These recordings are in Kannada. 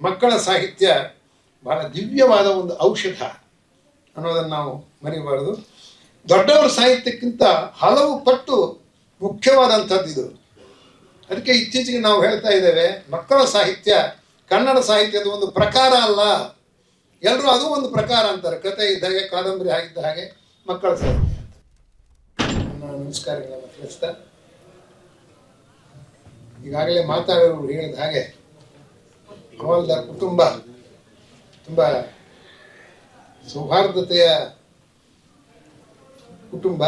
ಮಕ್ಕಳ ಸಾಹಿತ್ಯ ಬಹಳ ದಿವ್ಯವಾದ ಒಂದು ಔಷಧ ಅನ್ನೋದನ್ನು ನಾವು ಮರಿಬಾರದು. ದೊಡ್ಡವರ ಸಾಹಿತ್ಯಕ್ಕಿಂತ ಹಲವು ಪಟ್ಟು ಮುಖ್ಯವಾದಂಥದ್ದು ಇದು. ಅದಕ್ಕೆ ಇತ್ತೀಚೆಗೆ ನಾವು ಹೇಳ್ತಾ ಇದ್ದೇವೆ, ಮಕ್ಕಳ ಸಾಹಿತ್ಯ ಕನ್ನಡ ಸಾಹಿತ್ಯದ ಒಂದು ಪ್ರಕಾರ ಅಲ್ಲ. ಎಲ್ಲರೂ ಅದು ಒಂದು ಪ್ರಕಾರ ಅಂತಾರೆ, ಕತೆ ಇದ್ದ ಹಾಗೆ, ಕಾದಂಬರಿ ಆಗಿದ್ದ ಹಾಗೆ ಮಕ್ಕಳ ಸಾಹಿತ್ಯ ಅಂತ. ನಮಸ್ಕಾರಗಳನ್ನು ತಿಳಿಸ್ತಾ, ಈಗಾಗಲೇ ಮಾತಾಡೋರು ಹೇಳಿದ ಹಾಗೆ ಹವಾಲ್ದಾರ್ ಕುಟುಂಬ ತುಂಬ ಸೌಹಾರ್ದತೆಯ ಕುಟುಂಬ.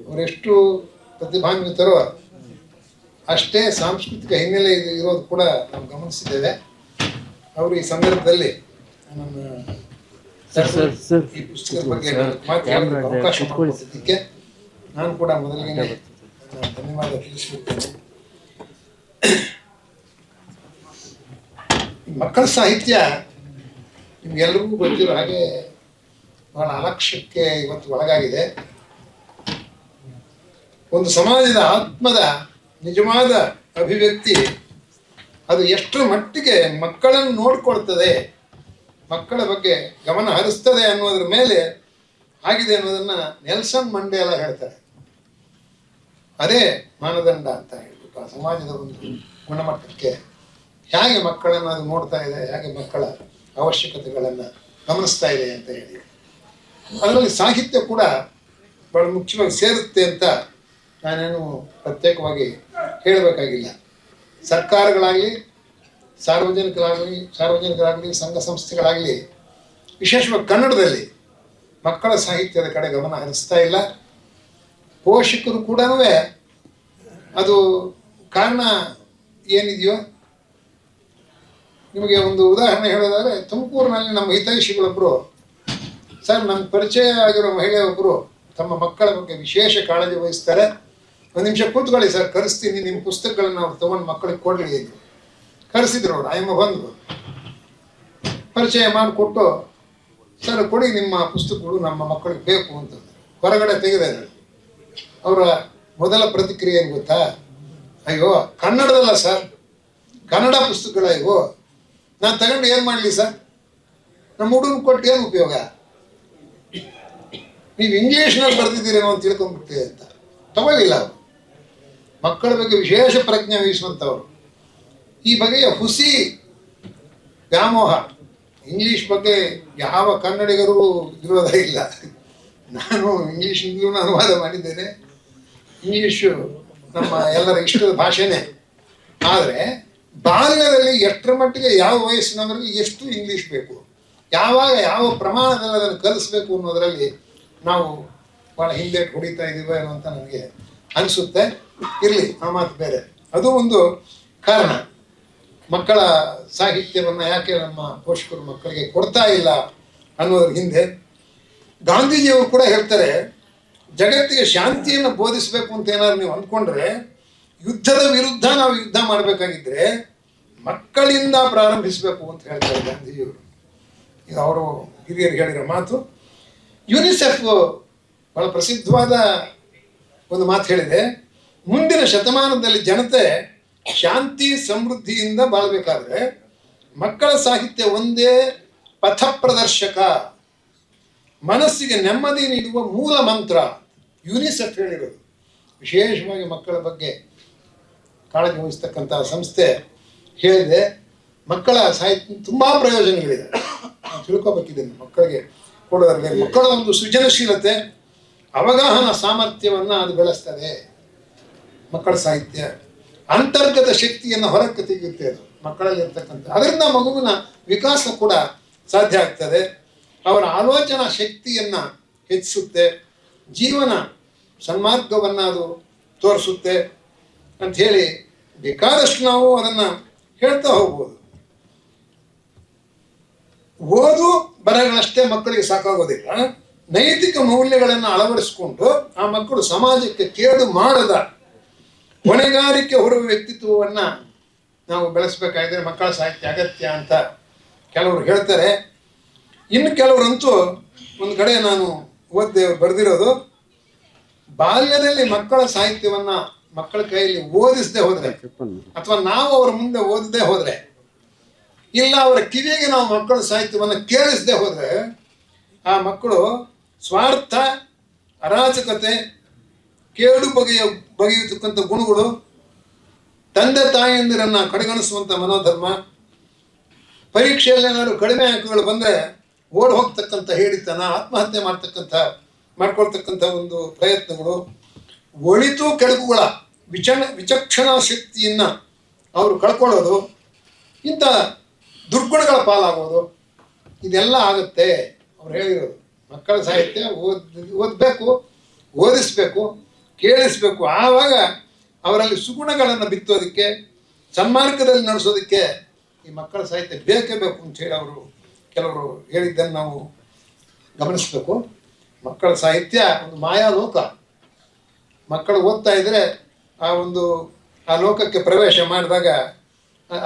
ಅವರೆಷ್ಟು ಪ್ರತಿಭಾನ್ವಿತರೋ ಅಷ್ಟೇ ಸಾಂಸ್ಕೃತಿಕ ಹಿನ್ನೆಲೆ ಇರೋದು ಕೂಡ ನಾವು ಗಮನಿಸಿದ್ದೇವೆ. ಅವರು ಈ ಸಂದರ್ಭದಲ್ಲಿ ಈ ಪುಸ್ತಕದ ಬಗ್ಗೆ ಮಾತಾಡೋದಕ್ಕೆ ಅವಕಾಶ ಮಾಡಿಕೊಟ್ಟಿದ್ದಕ್ಕೆ ನಾನು ಕೂಡ ಮೊದಲಿಗೆ ಧನ್ಯವಾದ ತಿಳಿಸ್ಬಿಡ್ತೇನೆ. ಮಕ್ಕಳ ಸಾಹಿತ್ಯ ನಿಮ್ಗೆಲ್ರಿಗೂ ಗೊತ್ತಿರೋ ಹಾಗೆ ಬಹಳ ಅಲಕ್ಷ್ಯಕ್ಕೆ ಇವತ್ತು ಒಳಗಾಗಿದೆ. ಒಂದು ಸಮಾಜದ ಆತ್ಮದ ನಿಜವಾದ ಅಭಿವ್ಯಕ್ತಿ ಅದು ಎಷ್ಟರ ಮಟ್ಟಿಗೆ ಮಕ್ಕಳನ್ನು ನೋಡಿಕೊಳ್ತದೆ, ಮಕ್ಕಳ ಬಗ್ಗೆ ಗಮನ ಹರಿಸ್ತದೆ ಅನ್ನೋದ್ರ ಮೇಲೆ ಆಗಿದೆ ಅನ್ನೋದನ್ನು ನೆಲ್ಸನ್ ಮಂಡೇಲ ಹೇಳ್ತಾರೆ. ಅದೇ ಮಾನದಂಡ ಅಂತ ಹೇಳ್ಬಿಟ್ಟು ಆ ಸಮಾಜದ ಒಂದು ಗುಣಮಟ್ಟಕ್ಕೆ ಹೇಗೆ ಮಕ್ಕಳನ್ನು ಅದು ನೋಡ್ತಾ ಇದೆ, ಹೇಗೆ ಮಕ್ಕಳ ಅವಶ್ಯಕತೆಗಳನ್ನು ಗಮನಿಸ್ತಾ ಇದೆ ಅಂತ ಹೇಳಿ ಅದರಲ್ಲಿ ಸಾಹಿತ್ಯ ಕೂಡ ಬಹಳ ಮುಖ್ಯವಾಗಿ ಸೇರುತ್ತೆ ಅಂತ ನಾನೇನು ಪ್ರತ್ಯೇಕವಾಗಿ ಹೇಳಬೇಕಾಗಿಲ್ಲ. ಸರ್ಕಾರಗಳಾಗಲಿ, ಸಾರ್ವಜನಿಕರಾಗಲಿ, ಸಂಘ ಸಂಸ್ಥೆಗಳಾಗಲಿ ವಿಶೇಷವಾಗಿ ಕನ್ನಡದಲ್ಲಿ ಮಕ್ಕಳ ಸಾಹಿತ್ಯದ ಕಡೆ ಗಮನ ಹರಿಸ್ತಾ ಇಲ್ಲ. ಪೋಷಕರು ಕೂಡ ಅದು ಕಾರಣ ಏನಿದೆಯೋ, ನಿಮಗೆ ಒಂದು ಉದಾಹರಣೆ ಹೇಳೋದಾದರೆ, ತುಮಕೂರಿನಲ್ಲಿ ನಮ್ಮ ಹಿತೈಷಿಗಳೊಬ್ಬರು, ಸರ್ ನಮ್ಮ ಪರಿಚಯ ಆಗಿರೋ ಮಹಿಳೆಯೊಬ್ಬರು ತಮ್ಮ ಮಕ್ಕಳ ಬಗ್ಗೆ ವಿಶೇಷ ಕಾಳಜಿ ವಹಿಸ್ತಾರೆ, ಒಂದು ನಿಮಿಷ ಕೂತ್ಕೊಳ್ಳಿ ಸರ್, ಕರೆಸ್ತೀನಿ, ನಿಮ್ಮ ಪುಸ್ತಕಗಳನ್ನ ಅವ್ರು ತೊಗೊಂಡು ಮಕ್ಕಳಿಗೆ ಕೊಡಲಿ ಎಂದು ಕರೆಸಿದ್ರು. ಅವರು ಆಯಮ್ಮ ಬಂದು ಪರಿಚಯ ಮಾಡಿಕೊಟ್ಟು, ಸರ್ ಕೊಡಿ ನಿಮ್ಮ ಪುಸ್ತಕಗಳು, ನಮ್ಮ ಮಕ್ಕಳಿಗೆ ಬೇಕು ಅಂತಂದ್ರೆ ಹೊರಗಡೆ ತೆಗೆದಾರೆ. ಅವರ ಮೊದಲ ಪ್ರತಿಕ್ರಿಯೆ ಏನು ಗೊತ್ತಾ? ಅಯ್ಯೋ ಕನ್ನಡದಲ್ಲ ಸರ್, ಕನ್ನಡ ಪುಸ್ತಕಗಳ ಇವು, ನಾನು ತಗೊಂಡು ಏನು ಮಾಡಲಿ ಸರ್, ನಮ್ಮ ಹುಡುಗನ ಕೊಟ್ಟು ಏನು ಉಪಯೋಗ, ನೀವು ಇಂಗ್ಲೀಷ್ನಲ್ಲಿ ಬರ್ತಿದ್ದೀರೇನೋ ಅಂತ ತಿಳ್ಕೊಂಡ್ಬಿಡ್ತೀವಿ ಅಂತ ತಗೊಳ್ಳಿಲ್ಲ. ಅವರು ಮಕ್ಕಳ ಬಗ್ಗೆ ವಿಶೇಷ ಪ್ರಜ್ಞೆ ವಹಿಸುವಂಥವ್ರು. ಈ ಬಗೆಯ ಹುಸಿ ವ್ಯಾಮೋಹ ಇಂಗ್ಲೀಷ್ ಬಗ್ಗೆ ಯಾವ ಕನ್ನಡಿಗರು ಇರೋದೇ ಇಲ್ಲ. ನಾನು ಇಂಗ್ಲೀಷ್ನಿಂದಲೂ ಅನುವಾದ ಮಾಡಿದ್ದೇನೆ, ಇಂಗ್ಲೀಷು ನಮ್ಮ ಎಲ್ಲರ ಇಷ್ಟದ ಭಾಷೆನೇ. ಆದರೆ ಬಾಲ್ಯದಲ್ಲಿ ಎಷ್ಟರ ಮಟ್ಟಿಗೆ ಯಾವ ವಯಸ್ಸಿನವರಿಗೆ ಎಷ್ಟು ಇಂಗ್ಲೀಷ್ ಬೇಕು, ಯಾವಾಗ ಯಾವ ಪ್ರಮಾಣದಲ್ಲಿ ಅದನ್ನು ಕಲಿಸ್ಬೇಕು ಅನ್ನೋದರಲ್ಲಿ ನಾವು ಭಾಳ ಹಿಂದೆ ಹೊಡಿತಾ ಇದ್ದೀವೋ ಏನೋ ಅಂತ ನನಗೆ ಅನಿಸುತ್ತೆ. ಇರಲಿ, ಆ ಮಾತು ಬೇರೆ. ಅದು ಒಂದು ಕಾರಣ. ಮಕ್ಕಳ ಸಾಹಿತ್ಯವನ್ನು ಯಾಕೆ ನಮ್ಮ ಪೋಷಕರು ಮಕ್ಕಳಿಗೆ ಕೊಡ್ತಾ ಇಲ್ಲ ಅನ್ನೋದ್ರ ಹಿಂದೆ ಗಾಂಧೀಜಿಯವರು ಕೂಡ ಹೇಳ್ತಾರೆ, ಜಗತ್ತಿಗೆ ಶಾಂತಿಯನ್ನು ಬೋಧಿಸಬೇಕು ಅಂತ ಏನಾದ್ರು ನೀವು ಅಂದ್ಕೊಂಡ್ರೆ, ಯುದ್ಧದ ವಿರುದ್ಧ ನಾವು ಯುದ್ಧ ಮಾಡಬೇಕಾಗಿದ್ದರೆ ಮಕ್ಕಳಿಂದ ಪ್ರಾರಂಭಿಸಬೇಕು ಅಂತ ಹೇಳ್ತಾರೆ ಗಾಂಧೀಜಿಯವರು. ಇದು ಅವರು ಹಿರಿಯರು ಹೇಳಿರೋ ಮಾತು. ಯುನಿಸೆಫ್ ಬಹಳ ಪ್ರಸಿದ್ಧವಾದ ಒಂದು ಮಾತು ಹೇಳಿದೆ, ಮುಂದಿನ ಶತಮಾನದಲ್ಲಿ ಜನತೆ ಶಾಂತಿ ಸಮೃದ್ಧಿಯಿಂದ ಬಾಳ್ಬೇಕಾದ್ರೆ ಮಕ್ಕಳ ಸಾಹಿತ್ಯ ಒಂದೇ ಪಥ ಪ್ರದರ್ಶಕ, ಮನಸ್ಸಿಗೆ ನೆಮ್ಮದಿ ನೀಡುವ ಮೂಲ ಮಂತ್ರ. ಯುನಿಸೆಫ್ ಹೇಳಿರೋದು. ವಿಶೇಷವಾಗಿ ಮಕ್ಕಳ ಬಗ್ಗೆ ಕಾಳಜಿ ವಹಿಸ್ತಕ್ಕಂಥ ಸಂಸ್ಥೆ ಹೇಳಿದೆ. ಮಕ್ಕಳ ಸಾಹಿತ್ಯ ತುಂಬ ಪ್ರಯೋಜನಗಳಿದೆ, ನಾವು ತಿಳ್ಕೊಬೇಕಿದೆ. ಮಕ್ಕಳಿಗೆ ಕೊಡೋದ್ರಲ್ಲಿ ಮಕ್ಕಳ ಒಂದು ಸೃಜನಶೀಲತೆ, ಅವಗಾಹನ ಸಾಮರ್ಥ್ಯವನ್ನು ಅದು ಬೆಳೆಸ್ತದೆ. ಮಕ್ಕಳ ಸಾಹಿತ್ಯ ಅಂತರ್ಗತ ಶಕ್ತಿಯನ್ನು ಹೊರಕ್ಕೆ ತೆಗೆಯುತ್ತೆ ಅದು ಮಕ್ಕಳಲ್ಲಿ ಇರ್ತಕ್ಕಂಥ. ಅದರಿಂದ ಮಗುವಿನ ವಿಕಾಸ ಕೂಡ ಸಾಧ್ಯ ಆಗ್ತದೆ. ಅವರ ಆಲೋಚನಾ ಶಕ್ತಿಯನ್ನು ಹೆಚ್ಚಿಸುತ್ತೆ, ಜೀವನ ಸನ್ಮಾರ್ಗವನ್ನು ಅದು ತೋರಿಸುತ್ತೆ ಅಂಥೇಳಿ ಬೇಕಾದಷ್ಟು ನಾವು ಅದನ್ನು ಹೇಳ್ತಾ ಹೋಗ್ಬೋದು. ಓದು ಬರಹಗಳಷ್ಟೇ ಮಕ್ಕಳಿಗೆ ಸಾಕಾಗೋದಿಲ್ಲ. ನೈತಿಕ ಮೌಲ್ಯಗಳನ್ನು ಅಳವಡಿಸಿಕೊಂಡು ಆ ಮಕ್ಕಳು ಸಮಾಜಕ್ಕೆ ಕೇಡು ಮಾಡದ ಹೊಣೆಗಾರಿಕೆ ಹೊರುವ ವ್ಯಕ್ತಿತ್ವವನ್ನು ನಾವು ಬೆಳೆಸಬೇಕಾದ್ರೆ ಮಕ್ಕಳ ಸಾಹಿತ್ಯ ಅಗತ್ಯ ಅಂತ ಕೆಲವರು ಹೇಳ್ತಾರೆ. ಇನ್ನು ಕೆಲವರಂತೂ ಒಂದು ಕಡೆ ನಾನು ಬರೆದಿರೋದು, ಬಾಲ್ಯದಲ್ಲಿ ಮಕ್ಕಳ ಸಾಹಿತ್ಯವನ್ನು ಮಕ್ಕಳ ಕೈಯಲ್ಲಿ ಓದಿಸದೆ ಹೋದರೆ ಅಥವಾ ನಾವು ಅವರ ಮುಂದೆ ಓದದೆ ಹೋದರೆ ಇಲ್ಲ ಅವರ ಕಿವಿಗೆ ನಾವು ಮಕ್ಕಳ ಸಾಹಿತ್ಯವನ್ನು ಕೇಳಿಸದೆ ಹೋದರೆ ಆ ಮಕ್ಕಳು ಸ್ವಾರ್ಥ, ಅರಾಜಕತೆ, ಕೇಡು ಬಗೆಯತಕ್ಕಂಥ ಗುಣಗಳು, ತಂದೆ ತಾಯಿಯಂದಿರನ್ನು ಕಡೆಗಣಿಸುವಂಥ ಮನೋಧರ್ಮ, ಪರೀಕ್ಷೆಯಲ್ಲಿ ಏನಾದ್ರು ಕಡಿಮೆ ಅಂಕಗಳು ಬಂದರೆ ಓಡಿ ಹೋಗ್ತಕ್ಕಂಥ ಹೇಳಿತನ, ಆತ್ಮಹತ್ಯೆ ಮಾಡ್ಕೊಳ್ತಕ್ಕಂಥ ಒಂದು ಪ್ರಯತ್ನಗಳು, ಒಳಿತು ಕೆಡುಕುಗಳ ವಿಚಕ್ಷಣಾ ಶಕ್ತಿಯನ್ನು ಅವರು ಕಳ್ಕೊಳ್ಳೋದು, ಇಂಥ ದುರ್ಗುಣಗಳ ಪಾಲಾಗೋದು, ಇದೆಲ್ಲ ಆಗುತ್ತೆ. ಅವ್ರು ಹೇಳಿರೋದು ಮಕ್ಕಳ ಸಾಹಿತ್ಯ ಓದಬೇಕು, ಓದಿಸ್ಬೇಕು, ಕೇಳಿಸ್ಬೇಕು. ಆವಾಗ ಅವರಲ್ಲಿ ಸುಗುಣಗಳನ್ನು ಬಿತ್ತೋದಕ್ಕೆ, ಸನ್ಮಾರ್ಗದಲ್ಲಿ ನಡೆಸೋದಕ್ಕೆ ಈ ಮಕ್ಕಳ ಸಾಹಿತ್ಯ ಬೇಕೇ ಬೇಕು ಅಂತೇಳಿ ಕೆಲವರು ಹೇಳಿದ್ದನ್ನು ನಾವು ಗಮನಿಸಬೇಕು. ಮಕ್ಕಳ ಸಾಹಿತ್ಯ ಒಂದು ಮಾಯಾಲೋಕ. ಮಕ್ಕಳು ಓದ್ತಾ ಇದ್ದರೆ ಆ ಲೋಕಕ್ಕೆ ಪ್ರವೇಶ ಮಾಡಿದಾಗ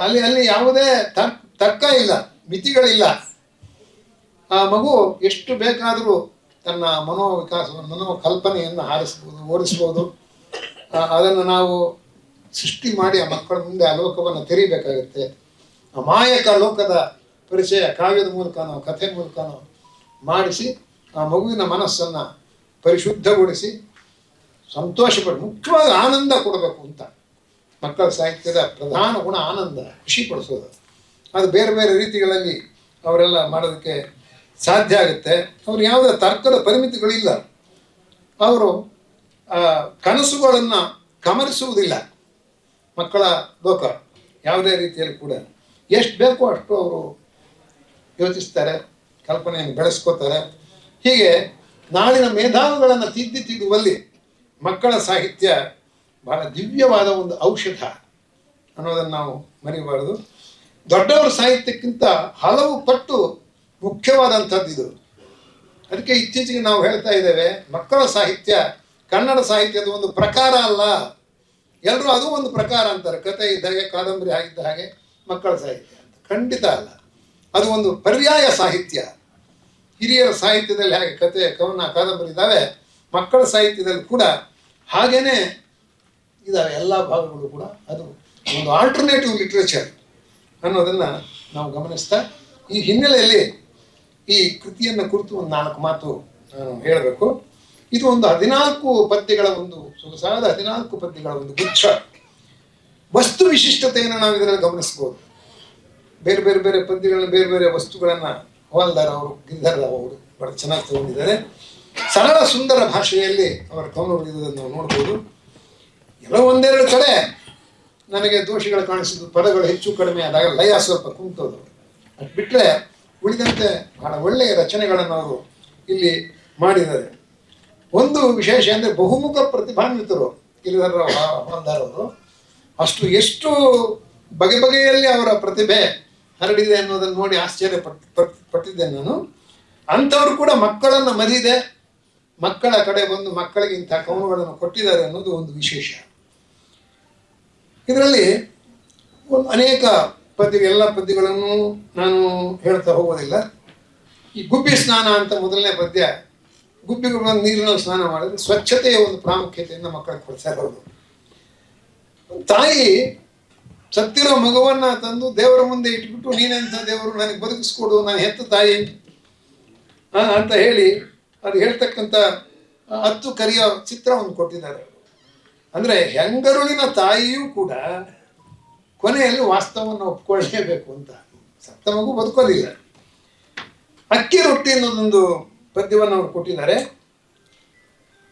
ಅಲ್ಲಿ ಯಾವುದೇ ತರ್ಕ ಇಲ್ಲ, ಮಿತಿಗಳಿಲ್ಲ. ಆ ಮಗು ಎಷ್ಟು ಬೇಕಾದರೂ ತನ್ನ ಮನೋಕಲ್ಪನೆಯನ್ನು ಓಡಿಸ್ಬೋದು. ಅದನ್ನು ನಾವು ಸೃಷ್ಟಿ ಮಾಡಿ ಆ ಮಕ್ಕಳ ಮುಂದೆ ಆ ಲೋಕವನ್ನು ತೆರೀಬೇಕಾಗುತ್ತೆ. ಅಮಾಯಕ ಲೋಕದ ಪರಿಚಯ ಕಾವ್ಯದ ಮೂಲಕನೋ ಕಥೆ ಮೂಲಕನೋ ಮಾಡಿಸಿ ಆ ಮಗುವಿನ ಮನಸ್ಸನ್ನು ಪರಿಶುದ್ಧಗೊಳಿಸಿ ಮುಖ್ಯವಾಗಿ ಆನಂದ ಕೊಡಬೇಕು ಅಂತ. ಮಕ್ಕಳ ಸಾಹಿತ್ಯದ ಪ್ರಧಾನ ಗುಣ ಆನಂದ, ಖುಷಿ ಪಡಿಸೋದು. ಅದು ಬೇರೆ ಬೇರೆ ರೀತಿಗಳಲ್ಲಿ ಅವರೆಲ್ಲ ಮಾಡೋದಕ್ಕೆ ಸಾಧ್ಯ ಆಗುತ್ತೆ. ಅವ್ರು ಯಾವುದೇ ತರ್ಕದ ಪರಿಮಿತಿಗಳಿಲ್ಲ. ಅವರು ಕನಸುಗಳನ್ನು ಕಮರಿಸುವುದಿಲ್ಲ. ಮಕ್ಕಳ ಲೋಕ ಯಾವುದೇ ರೀತಿಯಲ್ಲಿ ಕೂಡ ಎಷ್ಟು ಬೇಕೋ ಅಷ್ಟು ಅವರು ಯೋಚಿಸ್ತಾರೆ, ಕಲ್ಪನೆಯನ್ನು ಬೆಳೆಸ್ಕೋತಾರೆ. ಹೀಗೆ ನಾಳಿನ ಮೇಧಾವಿಗಳನ್ನು ತಿದ್ದುವಲ್ಲಿ ಮಕ್ಕಳ ಸಾಹಿತ್ಯ ಬಹಳ ದಿವ್ಯವಾದ ಒಂದು ಔಷಧ ಅನ್ನೋದನ್ನು ನಾವು ಮರಿಬಾರದು. ದೊಡ್ಡವರ ಸಾಹಿತ್ಯಕ್ಕಿಂತ ಹಲವು ಪಟ್ಟು ಮುಖ್ಯವಾದಂಥದ್ದು ಇದು. ಅದಕ್ಕೆ ಇತ್ತೀಚೆಗೆ ನಾವು ಹೇಳ್ತಾ ಇದ್ದೇವೆ, ಮಕ್ಕಳ ಸಾಹಿತ್ಯ ಕನ್ನಡ ಸಾಹಿತ್ಯದ ಒಂದು ಪ್ರಕಾರ ಅಲ್ಲ. ಎಲ್ಲರೂ ಅದು ಒಂದು ಪ್ರಕಾರ ಅಂತಾರೆ. ಕಥೆ ಇದ್ದ ಹಾಗೆ, ಕಾದಂಬರಿ ಆಗಿದ್ದ ಹಾಗೆ ಮಕ್ಕಳ ಸಾಹಿತ್ಯ ಅಂತ. ಖಂಡಿತ ಅಲ್ಲ. ಅದು ಒಂದು ಪರ್ಯಾಯ ಸಾಹಿತ್ಯ. ಹಿರಿಯರ ಸಾಹಿತ್ಯದಲ್ಲಿ ಹಾಗೆ ಕಥೆ, ಕವನ, ಕಾದಂಬರಿ ಇದ್ದಾವೆ, ಮಕ್ಕಳ ಸಾಹಿತ್ಯದಲ್ಲಿ ಕೂಡ ಹಾಗೇನೆ ಇದ್ದಾವೆ. ಎಲ್ಲ ಭಾಗಗಳು ಕೂಡ ಅದು ಒಂದು ಆಲ್ಟರ್ನೇಟಿವ್ ಲಿಟ್ರೇಚರ್ ಅನ್ನೋದನ್ನು ನಾವು ಗಮನಿಸ್ತಾ, ಈ ಹಿನ್ನೆಲೆಯಲ್ಲಿ ಈ ಕೃತಿಯನ್ನು ಕುರಿತು ಒಂದು 4 ಮಾತು ನಾನು ಹೇಳಬೇಕು. ಇದು ಒಂದು 14 ಪದ್ಯಗಳ ಒಂದು ಸೊಗಸಾದ 14 ಪದ್ಯಗಳ ಒಂದು ಗುಚ್ಛ. ವಸ್ತು ವಿಶಿಷ್ಟತೆಯನ್ನು ನಾವು ಇದರಲ್ಲಿ ಗಮನಿಸ್ಬೋದು. ಬೇರೆ ಬೇರೆ ಬೇರೆ ಪದ್ಯಗಳನ್ನು, ಬೇರೆ ಬೇರೆ ವಸ್ತುಗಳನ್ನು ಹವಾಲ್ದಾರ್ ಅವರು, ಗಿರಿಧರ್ ರಾವ್ ಅವರು ಬಹಳ ಚೆನ್ನಾಗಿ ತಗೊಂಡಿದ್ದಾರೆ. ಸರಳ ಸುಂದರ ಭಾಷೆಯಲ್ಲಿ ಅವರ ಕವನ ಬರೆಯುವುದನ್ನು ನಾವು ನೋಡ್ಬೋದು. ಎಲ್ಲೋ ಒಂದೆರಡು ಕಡೆ ನನಗೆ ದೋಷಗಳು ಕಾಣಿಸಿದ್ದು, ಪದಗಳು ಹೆಚ್ಚು ಕಡಿಮೆ ಆದಾಗ ಲಯ ಸ್ವಲ್ಪ ಕುಂತೋದು. ಅದು ಬಿಟ್ಟರೆ ಉಳಿದಂತೆ ಬಹಳ ಒಳ್ಳೆಯ ರಚನೆಗಳನ್ನು ಅವರು ಇಲ್ಲಿ ಮಾಡಿದ್ದಾರೆ. ಒಂದು ವಿಶೇಷ ಅಂದರೆ ಬಹುಮುಖ ಪ್ರತಿಭಾನ್ವಿತರು ಗಿರಿಧರ್ ರಾವ್ ಹವಾಲ್ದಾರ್ ಅವರು. ಎಷ್ಟು ಬಗೆಯಲ್ಲಿ ಅವರ ಪ್ರತಿಭೆ ಹರಡಿದೆ ಅನ್ನೋದನ್ನು ನೋಡಿ ಆಶ್ಚರ್ಯ ಪಟ್ಟಿದ್ದೇನೆ ನಾನು. ಅಂಥವರು ಕೂಡ ಮಕ್ಕಳನ್ನು ಮರಿದೆ ಮಕ್ಕಳ ಕಡೆ ಬಂದು ಮಕ್ಕಳಿಗೆ ಇಂಥ ಕವನಗಳನ್ನು ಕೊಟ್ಟಿದ್ದಾರೆ ಅನ್ನೋದು ಒಂದು ವಿಶೇಷ. ಇದರಲ್ಲಿ ಅನೇಕ ಎಲ್ಲ ಪದ್ಯಗಳನ್ನು ನಾನು ಹೇಳ್ತಾ ಹೋಗೋದಿಲ್ಲ. ಈ ಗುಬ್ಬಿ ಸ್ನಾನ ಅಂತ ಮೊದಲನೇ ಪದ್ಯ, ಗುಬ್ಬಿಗಳು ನೀರಿನಲ್ಲಿ ಸ್ನಾನ ಮಾಡಿದ್ರೆ ಸ್ವಚ್ಛತೆಯ ಒಂದು ಪ್ರಾಮುಖ್ಯತೆಯಿಂದ ಮಕ್ಕಳಿಗೆ ಕೊಡ್ತಾರೆ. ಅವರು ತಾಯಿ ಸತ್ತಿರೋ ಮಗುವನ್ನ ತಂದು ದೇವರ ಮುಂದೆ ಇಟ್ಬಿಟ್ಟು, ನೀನೆಂಥ ದೇವರು, ನನಗೆ ಬದುಕಿಸ್ಕೊಡು, ನಾನು ಹೆತ್ತ ತಾಯಿ ಅಂತ ಹೇಳಿ ಅದು ಹೇಳ್ತಕ್ಕಂಥ 10 ಕರಿಯ ಚಿತ್ರವನ್ನು ಕೊಟ್ಟಿದ್ದಾರೆ. ಅಂದರೆ ಹೆಂಗರುಳಿನ ತಾಯಿಯೂ ಕೂಡ ಕೊನೆಯಲ್ಲಿ ವಾಸ್ತವವನ್ನು ಒಪ್ಕೊಳ್ಳೇಬೇಕು ಅಂತ. ಸತ್ತ ಮಗು ಬದುಕೋದಿಲ್ಲ. ಅಕ್ಕಿ ರೊಟ್ಟಿ ಅನ್ನೋದೊಂದು ಪದ್ಯವನ್ನು ಅವರು ಕೊಟ್ಟಿದ್ದಾರೆ.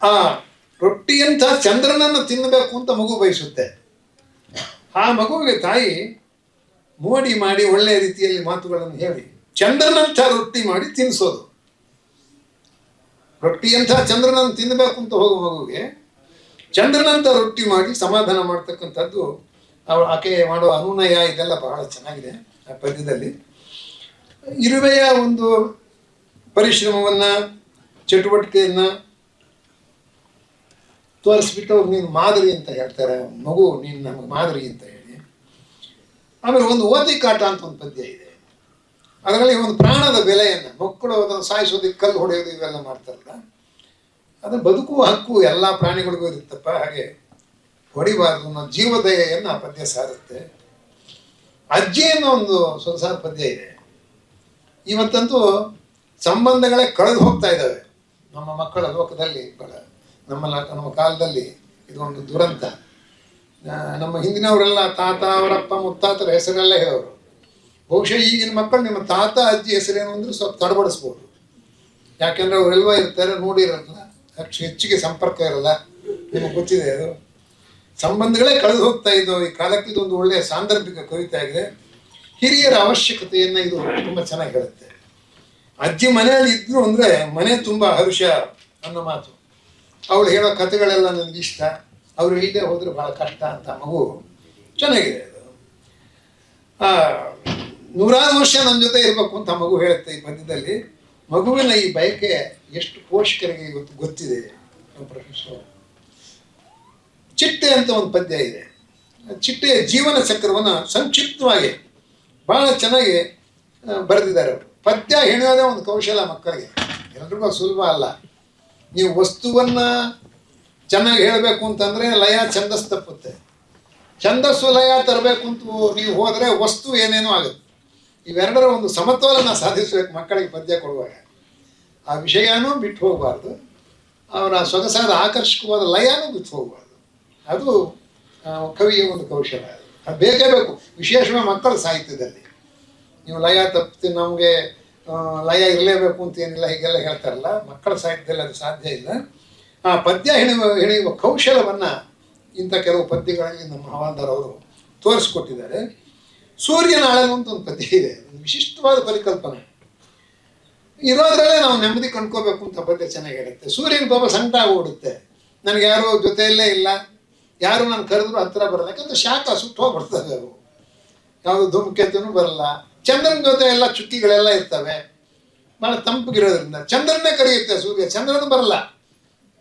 ಆ ರೊಟ್ಟಿಯಂಥ ಚಂದ್ರನನ್ನು ತಿನ್ನಬೇಕು ಅಂತ ಮಗು ಬಯಸುತ್ತೆ. ಆ ಮಗುವಿಗೆ ತಾಯಿ ಮೋಡಿ ಮಾಡಿ ಒಳ್ಳೆಯ ರೀತಿಯಲ್ಲಿ ಮಾತುಗಳನ್ನು ಹೇಳಿ ಚಂದ್ರನಂಥ ರೊಟ್ಟಿ ಮಾಡಿ ತಿನ್ನಿಸೋದು. ರೊಟ್ಟಿಯಂಥ ಚಂದ್ರನನ್ನು ತಿನ್ನಬೇಕು ಅಂತ ಹೋಗೋ ಮಗುವಿಗೆ ಚಂದ್ರನಂಥ ರೊಟ್ಟಿ ಮಾಡಿ ಸಮಾಧಾನ ಮಾಡ್ತಕ್ಕಂಥದ್ದು ಆಕೆ ಮಾಡುವ ಅನುನಯ, ಇದೆಲ್ಲ ಬಹಳ ಚೆನ್ನಾಗಿದೆ ಆ ಪದ್ಯದಲ್ಲಿ. ಇರುವೆಯ ಒಂದು ಪರಿಶ್ರಮವನ್ನು, ಚಟುವಟಿಕೆಯನ್ನು ತೋರಿಸ್ಬಿಟ್ಟು ಅವ್ರು ನೀನು ಮಾದರಿ ಅಂತ ಹೇಳ್ತಾರೆ. ಮಗು ನೀನು ನಮಗೆ ಮಾದರಿ ಅಂತ ಹೇಳಿ. ಆಮೇಲೆ ಒಂದು ಓತಿ ಕಾಟ ಅಂತ ಒಂದು ಪದ್ಯ ಇದೆ. ಅದರಲ್ಲಿ ಒಂದು ಪ್ರಾಣದ ಬೆಲೆಯನ್ನು, ಮಕ್ಕಳು ಅದನ್ನು ಸಾಯಿಸೋದಕ್ಕೆ ಕಲ್ಲು ಹೊಡೆಯೋದು ಇವೆಲ್ಲ ಮಾಡ್ತಾರಲ್ಲ, ಅದನ್ನು ಬದುಕುವ ಹಕ್ಕು ಎಲ್ಲ ಪ್ರಾಣಿಗಳಿಗೂ ಇರುತ್ತಪ್ಪ, ಹಾಗೆ ಹೊಡಿಬಾರ್ದು ಅನ್ನೋ ಜೀವದಯೆಯನ್ನು ಆ ಪದ್ಯ ಸಾರುತ್ತೆ. ಅಜ್ಜಿ ಅನ್ನೋ ಒಂದು ಸೊಗಸಾದ ಪದ್ಯ ಇದೆ. ಇವತ್ತಂತೂ ಸಂಬಂಧಗಳೇ ಕಳೆದು ಹೋಗ್ತಾ ಇದ್ದಾವೆ ನಮ್ಮ ಮಕ್ಕಳ ಲೋಕದಲ್ಲಿ. ನಮ್ಮ ಕಾಲದಲ್ಲಿ ಇದೊಂದು ದುರಂತ. ನಮ್ಮ ಹಿಂದಿನವರೆಲ್ಲ ತಾತ ಅವರಪ್ಪ ಮುತ್ತಾತರ ಹೆಸರೆಲ್ಲ ಹೇಳೋರು. ಬಹುಶಃ ಈಗಿನ ಮಕ್ಕಳು ನಿಮ್ಮ ತಾತ ಅಜ್ಜಿ ಹೆಸರೇನು ಅಂದ್ರೆ ಸ್ವಲ್ಪ ತಡಬಡಿಸ್ಬೋದು. ಯಾಕೆಂದ್ರೆ ಅವರೆಲ್ವ ಇರ್ತಾರೆ, ನೋಡಿರಲ್ಲ, ಅಷ್ಟು ಹೆಚ್ಚಿಗೆ ಸಂಪರ್ಕ ಇರಲ್ಲ. ನಿಮಗೆ ಗೊತ್ತಿದೆ ಅದು. ಸಂಬಂಧಗಳೇ ಕಳೆದು ಹೋಗ್ತಾ ಇದ್ದವು. ಈ ಕಾಲಕ್ಕೆ ಇದೊಂದು ಒಳ್ಳೆಯ ಸಾಂದರ್ಭಿಕ ಕವಿತೆ ಆಗಿದೆ. ಹಿರಿಯರ ಅವಶ್ಯಕತೆಯನ್ನು ಇದು ತುಂಬ ಚೆನ್ನಾಗಿ ಹೇಳುತ್ತೆ. ಅಜ್ಜಿ ಮನೆಯಲ್ಲಿ ಇದ್ರು ಅಂದರೆ ಮನೆ ತುಂಬ ಹರುಷ ಅನ್ನೋ ಮಾತು. ಅವಳು ಹೇಳೋ ಕಥೆಗಳೆಲ್ಲ ನನಗಿಷ್ಟ. ಅವರು ಇಲ್ಲದೆ ಹೋದರೆ ಭಾಳ ಕಷ್ಟ ಅಂತ ಮಗು ಚೆನ್ನಾಗಿದೆ ಅದು. 100 ವರ್ಷ ನನ್ನ ಜೊತೆ ಇರಬೇಕು ಅಂತ ಮಗು ಹೇಳುತ್ತೆ ಈ ಪದ್ಯದಲ್ಲಿ. ಮಗುವಿನ ಈ ಬಯಕೆ ಎಷ್ಟು ಪೋಷಕರಿಗೆ ಇವತ್ತು ಗೊತ್ತಿದೆ. ಪ್ರೊಫೆಸರ್ ಚಿಟ್ಟೆ ಅಂತ ಒಂದು ಪದ್ಯ ಇದೆ. ಚಿಟ್ಟೆಯ ಜೀವನ ಚಕ್ರವನ್ನು ಸಂಕ್ಷಿಪ್ತವಾಗಿ ಭಾಳ ಚೆನ್ನಾಗಿ ಬರೆದಿದ್ದಾರೆ ಅವರು. ಪದ್ಯ ಹೆಣೆಯೋದೇ ಒಂದು ಕೌಶಲ ಮಕ್ಕಳಿಗೆ, ಎಲ್ರಿಗೂ ಸುಲಭ ಅಲ್ಲ. ನೀವು ವಸ್ತುವನ್ನು ಚೆನ್ನಾಗಿ ಹೇಳಬೇಕು ಅಂತಂದರೆ ಲಯ ಛಂದಸ್ಸು ತಪ್ಪುತ್ತೆ. ಛಂದಸ್ಸು ಲಯ ತರಬೇಕು ಅಂತ ನೀವು ಹೋದರೆ ವಸ್ತು ಏನೇನೋ ಆಗುತ್ತೆ. ಇವೆರಡರ ಒಂದು ಸಮತೋಲನ ಸಾಧಿಸಬೇಕು ಮಕ್ಕಳಿಗೆ ಪದ್ಯ ಕೊಡುವಾಗ. ಆ ವಿಷಯನೂ ಬಿಟ್ಟು ಹೋಗಬಾರ್ದು, ಅವರ ಸೊಗಸಾದ ಆಕರ್ಷಕವಾದ ಲಯನೂ ಬಿಟ್ಟು ಹೋಗಬಾರ್ದು. ಅದು ಕವಿಯ ಒಂದು ಕೌಶಲ. ಅದು ಬೇಕೇ ಬೇಕು, ವಿಶೇಷವಾಗಿ ಮಕ್ಕಳ ಸಾಹಿತ್ಯದಲ್ಲಿ. ನೀವು ಲಯ ತಪ್ಪಿ ನಮಗೆ ಲಯ ಇರಲೇಬೇಕು ಅಂತ ಏನಿಲ್ಲ, ಹೀಗೆಲ್ಲ ಹೇಳ್ತಾರಲ್ಲ. ಮಕ್ಕಳ ಸಾಹಿತ್ಯದಲ್ಲಿ ಅದು ಸಾಧ್ಯ ಇಲ್ಲ. ಆ ಪದ್ಯ ಹೆಣೆಯುವ ಕೌಶಲವನ್ನು ಇಂಥ ಕೆಲವು ಪದ್ಯಗಳಲ್ಲಿ ನಮ್ಮ ಹವಾಲ್ದಾರ್ ಅವರು ತೋರಿಸ್ಕೊಟ್ಟಿದ್ದಾರೆ. ಸೂರ್ಯನ ಆಳಲು ಅಂತ ಒಂದು ಪದ್ಯ ಇದೆ. ವಿಶಿಷ್ಟವಾದ ಪರಿಕಲ್ಪನೆ ಇರೋದ್ರಲ್ಲೇ ನಾವು ನೆಮ್ಮದಿ ಕಂಡ್ಕೋಬೇಕು ಅಂತ ಪದ್ಯ ಚೆನ್ನಾಗಿ ಹೇಳುತ್ತೆ. ಸೂರ್ಯನ ಪಾಪ ಸಂಕಟ ಆಗೋಗ್ಬಿಡುತ್ತೆ. ನನಗೆ ಯಾರು ಜೊತೆಯಲ್ಲೇ ಇಲ್ಲ, ಯಾರು ನಾನು ಕರೆದ್ರು ಹತ್ತಿರ ಬರಲ್ಲ. ಯಾಕಂದ್ರೆ ಶಾಖ ಸುಟ್ಟು ಹೋಗ್ಬಿಡ್ತದೆ. ಅವು ಯಾವುದು ಧೂಮಕೇತುನೂ ಬರಲ್ಲ. ಚಂದ್ರನ ಜೊತೆ ಎಲ್ಲ ಚುಕ್ಕಿಗಳೆಲ್ಲ ಇರ್ತವೆ, ಭಾಳ ತಂಪಿಗಿರೋದ್ರಿಂದ. ಚಂದ್ರನೇ ಕರೆಯುತ್ತೆ ಸೂರ್ಯ, ಚಂದ್ರನೂ ಬರಲ್ಲ.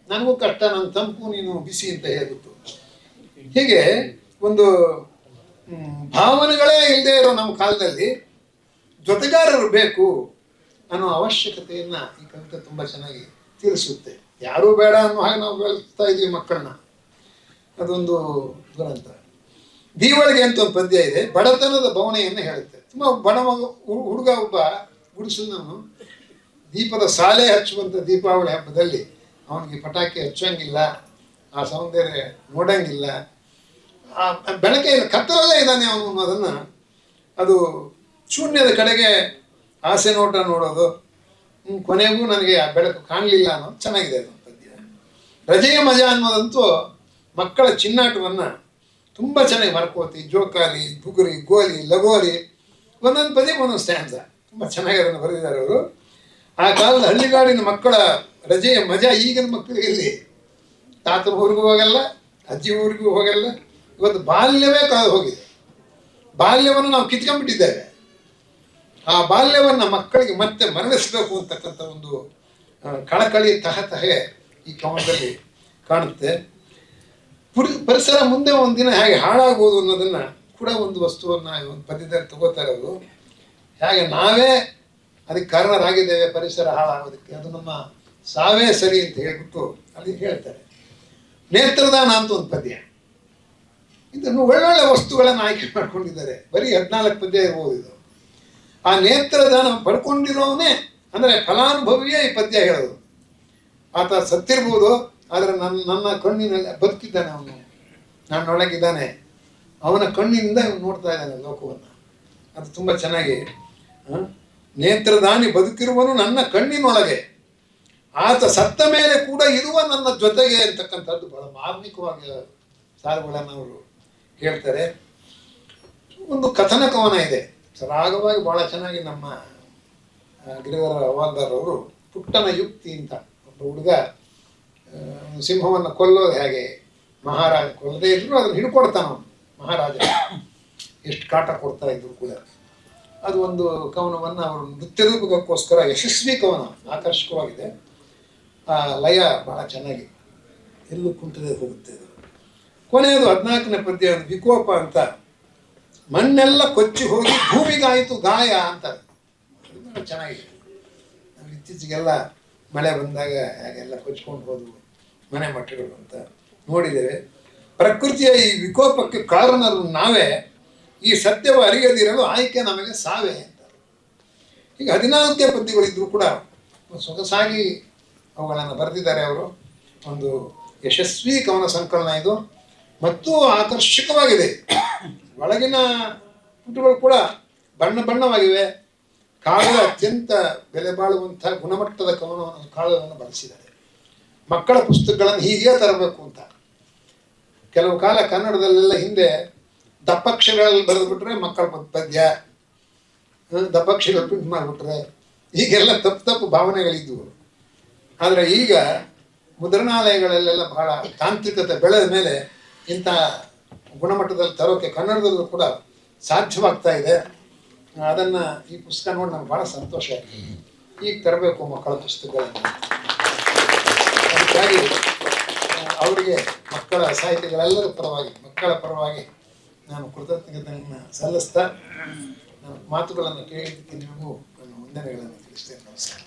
ನನಗೂ ಕಷ್ಟ, ನನ್ನ ತಂಪು, ನೀನು ಬಿಸಿ ಅಂತ ಹೇಳ್ಬಿಟ್ಟು. ಹೀಗೆ ಒಂದು ಭಾವನೆಗಳೇ ಇಲ್ಲದೆ ಇರೋ ನಮ್ಮ ಕಾಲದಲ್ಲಿ ಜೊತೆಗಾರರು ಬೇಕು ಅನ್ನೋ ಅವಶ್ಯಕತೆಯನ್ನು ಈ ಕವಿತೆ ತುಂಬ ಚೆನ್ನಾಗಿ ತಿಳಿಸುತ್ತೆ. ಯಾರೂ ಬೇಡ ಅನ್ನೋ ಹಾಗೆ ನಾವು ಬೆಳೆಸ್ತಾ ಇದ್ದೀವಿ ಮಕ್ಕಳನ್ನ. ಅದೊಂದು ದುರಂತ. ದೀವಳಿಗೆ ಅಂತ ಒಂದು ಪದ್ಯ ಇದೆ. ಬಡತನದ ಭಾವನೆಯನ್ನು ಹೇಳುತ್ತೆ. ತುಂಬ ಬಡ ಹುಡುಗ ಒಬ್ಬ ಗುಡಿಸಲನು ದೀಪದ ಸಾಲೆ ಹಚ್ಚುವಂಥ ದೀಪಾವಳಿ ಹಬ್ಬದಲ್ಲಿ ಅವನಿಗೆ ಪಟಾಕಿ ಹಚ್ಚೋಂಗಿಲ್ಲ, ಆ ಸೌಂದರ್ಯ ನೋಡೋಂಗಿಲ್ಲ, ಆ ಬೆಳಕೆ ಇಲ್ಲ, ಕತ್ತಲಲ್ಲೇ ಇದ್ದಾನೆ ಅವನು ಅನ್ನೋದನ್ನು. ಅದು ಶೂನ್ಯದ ಕಡೆಗೆ ಆಸೆ ನೋಟ ನೋಡೋದು. ಕೊನೆಗೂ ನನಗೆ ಆ ಬೆಳಕು ಕಾಣಲಿಲ್ಲ ಅನ್ನೋದು ಚೆನ್ನಾಗಿದೆ ಅದೊಂದು ಪದ್ಯ. ರಜೆಯ ಮಜಾ ಅನ್ನೋದಂತೂ ಮಕ್ಕಳ ಚಿನ್ನಾಟವನ್ನು ತುಂಬ ಚೆನ್ನಾಗಿ ಮರ್ಕೋತಿ, ಜೋಕಾಲಿ, ಬುಗುರಿ, ಗೋಲಿ, ಲಗೋರಿ, ಒಂದೊಂದು ಪದ್ಯಕ್ಕೆ ಒಂದೊಂದು ಸ್ಟ್ಯಾನ್ಸ ತುಂಬ ಚೆನ್ನಾಗಿ ಅದನ್ನು ಬರೆದಿದ್ದಾರೆ ಅವರು. ಆ ಕಾಲದ ಹಳ್ಳಿಗಾಡಿನ ಮಕ್ಕಳ ರಜೆಯ ಮಜಾ ಈಗಿನ ಮಕ್ಕಳಿಗೆ ಇಲ್ಲಿ. ತಾತನ ಊರಿಗೂ ಹೋಗಲ್ಲ, ಅಜ್ಜಿ ಊರಿಗೂ ಹೋಗಲ್ಲ. ಇವತ್ತು ಬಾಲ್ಯವೇ ಕಳೆದು ಹೋಗಿದೆ. ಬಾಲ್ಯವನ್ನು ನಾವು ಕಿತ್ಕೊಂಡ್ಬಿಟ್ಟಿದ್ದೇವೆ. ಆ ಬಾಲ್ಯವನ್ನು ಮಕ್ಕಳಿಗೆ ಮತ್ತೆ ಮರಳಿಸಬೇಕು ಅಂತಕ್ಕಂಥ ಒಂದು ಕಳಕಳಿ ತಹತಹೆ ಈ ಕವನದಲ್ಲಿ ಕಾಣುತ್ತೆ. ಪರಿಸರ ಮುಂದೆ ಒಂದಿನ ಹೇಗೆ ಹಾಳಾಗುವುದು ಅನ್ನೋದನ್ನು ಕೂಡ ಒಂದು ವಸ್ತುವನ್ನು ಒಂದು ಪದ್ಯದಲ್ಲಿ ತಗೋತಾರೆ ಅವರು. ಹೇಗೆ ನಾವೇ ಅದಕ್ಕೆ ಕಾರಣರಾಗಿದ್ದೇವೆ ಪರಿಸರ ಹಾಳಾಗೋದಕ್ಕೆ, ಅದು ನಮ್ಮ ಸಾವೇ ಸರಿ ಅಂತ ಹೇಳ್ಬಿಟ್ಟು ಅಲ್ಲಿ ಹೇಳ್ತಾರೆ. ನೇತ್ರದಾನ ಅಂತ ಒಂದು ಪದ್ಯ. ಇದನ್ನು ಒಳ್ಳೊಳ್ಳೆ ವಸ್ತುಗಳನ್ನು ಆಯ್ಕೆ ಮಾಡ್ಕೊಂಡಿದ್ದಾರೆ. ಬರೀ 14 ಪದ್ಯ ಇರ್ಬೋದು ಇದು. ಆ ನೇತ್ರದಾನ ಪಡ್ಕೊಂಡಿರೋನೇ ಅಂದರೆ ಫಲಾನುಭವಿಯೇ ಈ ಪದ್ಯ ಹೇಳೋದು. ಆತ ಸತ್ತಿರ್ಬೋದು, ಆದರೆ ನನ್ನ ಕಣ್ಣಿನಲ್ಲಿ ಬದುಕಿದ್ದಾನೆ, ಅವನು ನನ್ನೊಳಗಿದ್ದಾನೆ, ಅವನ ಕಣ್ಣಿನಿಂದ ಇವನು ನೋಡ್ತಾ ಇದ್ದಾನೆ ಲೋಕವನ್ನು. ಅದು ತುಂಬ ಚೆನ್ನಾಗಿ ನೇತ್ರದಾನಿ ಬದುಕಿರುವನು ನನ್ನ ಕಣ್ಣಿನೊಳಗೆ, ಆತ ಸತ್ತ ಮೇಲೆ ಕೂಡ ಇರುವ ನನ್ನ ಜೊತೆಗೆ ಅಂತಕ್ಕಂಥದ್ದು ಬಹಳ ಮಾರ್ಮಿಕವಾಗಿ ಸಾಲುಗಳನ್ನು ಅವರು ಹೇಳ್ತಾರೆ. ಒಂದು ಕಥನ ಕವನ ಇದೆ, ರಾಗವಾಗಿ ಭಾಳ ಚೆನ್ನಾಗಿ ನಮ್ಮ ಗಿರಿಧರ ಹವಾಲ್ದಾರ್ ಅವರು ಪುಟ್ಟನ ಯುಕ್ತಿ ಅಂತ. ಒಬ್ಬ ಹುಡುಗ ಸಿಂಹವನ್ನು ಕೊಲ್ಲೋದು ಹೇಗೆ, ಮಹಾರಾಜ ಕೊಲ್ಲದೇ ಇದ್ರು ಅದನ್ನು ಹಿಡ್ಕೊಡ್ತಾನ ಮಹಾರಾಜ, ಎಷ್ಟು ಕಾಟ ಕೊಡ್ತಾ ಇದ್ರು ಕೂಡ. ಅದು ಒಂದು ಕವನವನ್ನು ಅವರು ನೃತ್ಯ ರೂಪಕ್ಕೋಸ್ಕರ ಯಶಸ್ವಿ ಕವನ, ಆಕರ್ಷಕವಾಗಿದೆ. ಆ ಲಯ ಭಾಳ ಚೆನ್ನಾಗಿ ಎಲ್ಲೂ ಕುಂಟದೆ ಹೋಗುತ್ತೆ. ಅದು ಕೊನೆಯದು 14ನೇ ಪದ್ಯ ವಿಕೋಪ ಅಂತ. ಮಣ್ಣೆಲ್ಲ ಕೊಚ್ಚಿ ಹೋಗಿ ಭೂಮಿಗಾಯಿತು ಗಾಯ ಅಂತಾರೆ. ಚೆನ್ನಾಗಿದೆ. ನಾವು ಇತ್ತೀಚೆಗೆಲ್ಲ ಮಳೆ ಬಂದಾಗ ಹಾಗೆಲ್ಲ ಕೊಚ್ಕೊಂಡು ಹೋದವು ಮನೆ ಮಠಗಳು ಅಂತ ನೋಡಿದ್ದೇವೆ. ಪ್ರಕೃತಿಯ ಈ ವಿಕೋಪಕ್ಕೆ ಕಾರಣರು ನಾವೇ. ಈ ಸತ್ಯವು ಅರಿಯದಿರಲು ಆಯ್ಕೆ ನಮಗೆ ಸಾವೇ ಅಂತ. ಈಗ 14 ಪದ್ಯಗಳಿದ್ರೂ ಕೂಡ ಸೊಗಸಾಗಿ ಅವುಗಳನ್ನು ಬರೆದಿದ್ದಾರೆ ಅವರು. ಒಂದು ಯಶಸ್ವಿ ಕವನ ಸಂಕಲನ ಇದು ಮತ್ತು ಆಕರ್ಷಕವಾಗಿದೆ. ಒಳಗಿನ ಪುಟಗಳು ಕೂಡ ಬಣ್ಣವಾಗಿವೆ. ಕಾಗದ ಅತ್ಯಂತ ಬೆಲೆ ಬಾಳುವಂಥ ಗುಣಮಟ್ಟದ ಕಾಗದವನ್ನು ಬಳಸಿದ್ದಾರೆ. ಮಕ್ಕಳ ಪುಸ್ತಕಗಳನ್ನು ಹೀಗೆ ತರಬೇಕು ಅಂತ. ಕೆಲವು ಕಾಲ ಕನ್ನಡದಲ್ಲೆಲ್ಲ ಹಿಂದೆ ದಪ್ಪಕ್ಷರಗಳಲ್ಲಿ ಬರೆದುಬಿಟ್ರೆ ಮಕ್ಕಳ ಪದ್ಯ, ದಪ್ಪಕ್ಷರ ಪ್ರಿಂಟ್ ಮಾಡಿಬಿಟ್ರೆ ಹೀಗೆಲ್ಲ ತಪ್ಪು ಭಾವನೆಗಳಿದ್ವು. ಆದರೆ ಈಗ ಮುದ್ರಣಾಲಯಗಳಲ್ಲೆಲ್ಲ ಬಹಳ ತಾಂತ್ರಿಕತೆ ಬೆಳೆದ ಮೇಲೆ ಇಂಥ ಗುಣಮಟ್ಟದಲ್ಲಿ ತರೋಕೆ ಕನ್ನಡದಲ್ಲೂ ಕೂಡ ಸಾಧ್ಯವಾಗ್ತಾ ಇದೆ. ಅದನ್ನು ಈ ಪುಸ್ತಕ ನೋಡಿ ನಮ್ಗೆ ಭಾಳ ಸಂತೋಷ ಆಗಿದೆ. ಈಗ ತರಬೇಕು ಮಕ್ಕಳ ಪುಸ್ತಕಗಳನ್ನು. ಅದಕ್ಕಾಗಿ ಅವರಿಗೆ ಮಕ್ಕಳ ಸಾಹಿತಿಗಳೆಲ್ಲರ ಪರವಾಗಿ, ಮಕ್ಕಳ ಪರವಾಗಿ ನಾನು ಕೃತಜ್ಞತೆಯನ್ನು ಸಲ್ಲಿಸ್ತಾ ನನ್ನ ಮಾತುಗಳನ್ನು ಕೇಳಿದ್ದಕ್ಕೆ ನಿಮಗೂ ನನ್ನ ವಂದನೆಗಳನ್ನು ತಿಳಿಸ್ತೇನೆ. ನಮಸ್ಕಾರ.